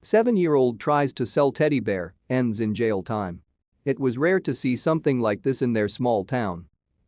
7-year-old tries to sell teddy bear, ends in jail time. It was rare to see something like this in their small town.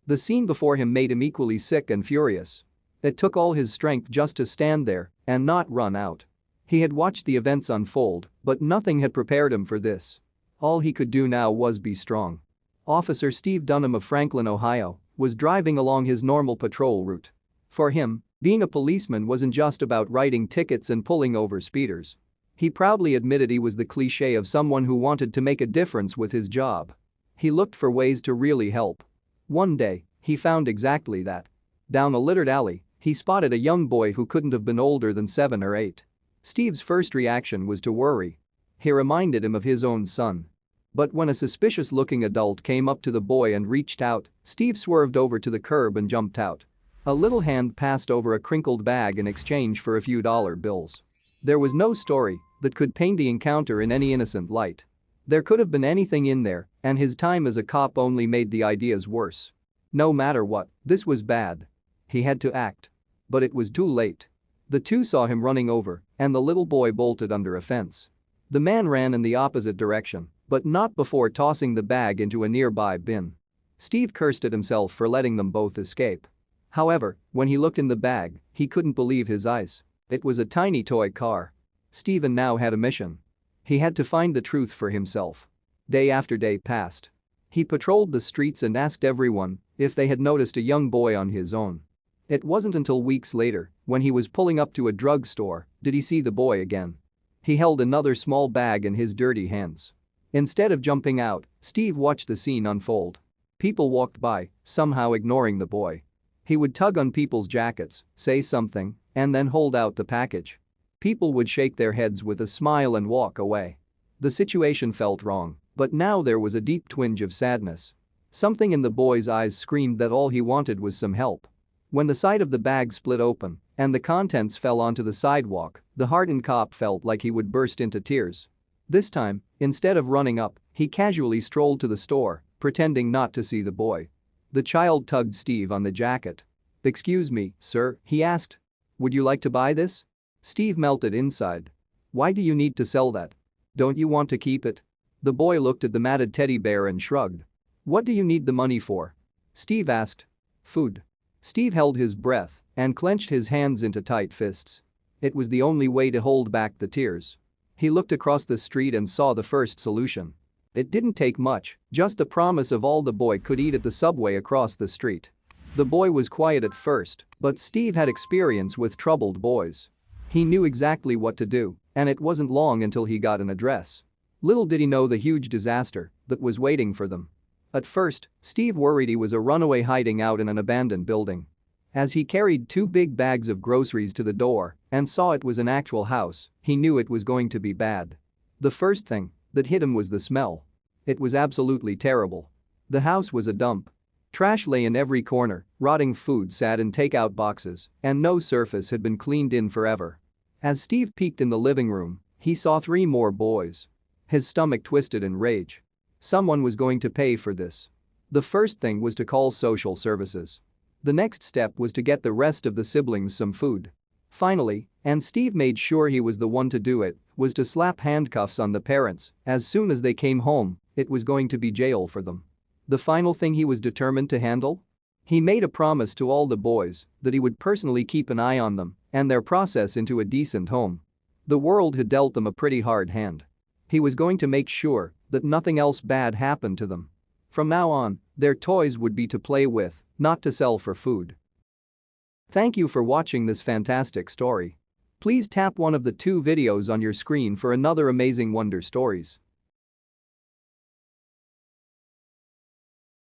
The scene before him made him equally sick and furious. It took all his strength just to stand there and not run out. He had watched the events unfold, but nothing had prepared him for this. All he could do now was be strong. Officer Steve Dunham of Franklin, Ohio, was driving along his normal patrol route. For him, being a policeman wasn't just about writing tickets and pulling over speeders. He proudly admitted he was the cliché of someone who wanted to make a difference with his job. He looked for ways to really help. One day, he found exactly that. Down a littered alley, he spotted a young boy who couldn't have been older than 7 or 8. Steve's first reaction was to worry. He reminded him of his own son. But when a suspicious-looking adult came up to the boy and reached out, Steve swerved over to the curb and jumped out. A little hand passed over a crinkled bag in exchange for a few dollar bills. There was no story that could paint the encounter in any innocent light. There could have been anything in there, and his time as a cop only made the ideas worse. No matter what, this was bad. He had to act. But it was too late. The two saw him running over, and the little boy bolted under a fence. The man ran in the opposite direction, but not before tossing the bag into a nearby bin. Steve cursed at himself for letting them both escape. However, when he looked in the bag, he couldn't believe his eyes. It was a tiny toy car. Steven now had a mission. He had to find the truth for himself. Day after day passed. He patrolled the streets and asked everyone if they had noticed a young boy on his own. It wasn't until weeks later, when he was pulling up to a drugstore, did he see the boy again. He held another small bag in his dirty hands. Instead of jumping out, Steve watched the scene unfold. People walked by, somehow ignoring the boy. He would tug on people's jackets, say something, and then hold out the package. People would shake their heads with a smile and walk away. The situation felt wrong, but now there was a deep twinge of sadness. Something in the boy's eyes screamed that all he wanted was some help. When the side of the bag split open and the contents fell onto the sidewalk, the hardened cop felt like he would burst into tears. This time, instead of running up, he casually strolled to the store, pretending not to see the boy. The child tugged Steve on the jacket. "Excuse me, sir," he asked. "Would you like to buy this?" Steve melted inside. "Why do you need to sell that? Don't you want to keep it?" The boy looked at the matted teddy bear and shrugged. "What do you need the money for?" Steve asked. "Food." Steve held his breath and clenched his hands into tight fists. It was the only way to hold back the tears. He looked across the street and saw the first solution. It didn't take much, just the promise of all the boy could eat at the subway across the street. The boy was quiet at first, but Steve had experience with troubled boys. He knew exactly what to do, and it wasn't long until he got an address. Little did he know the huge disaster that was waiting for them. At first, Steve worried he was a runaway hiding out in an abandoned building. As he carried 2 big bags of groceries to the door and saw it was an actual house, he knew it was going to be bad. The first thing that hit him was the smell. It was absolutely terrible. The house was a dump. Trash lay in every corner, rotting food sat in takeout boxes, and no surface had been cleaned in forever. As Steve peeked in the living room, he saw 3 more boys. His stomach twisted in rage. Someone was going to pay for this. The first thing was to call social services. The next step was to get the rest of the siblings some food. Finally, and Steve made sure he was the one to do it, was to slap handcuffs on the parents. As soon as they came home, it was going to be jail for them. The final thing he was determined to handle? He made a promise to all the boys that he would personally keep an eye on them and their process into a decent home. The world had dealt them a pretty hard hand. He was going to make sure that nothing else bad happened to them. From now on, their toys would be to play with, not to sell for food. Thank you for watching this fantastic story. Please tap one of the 2 videos on your screen for another amazing wonder stories.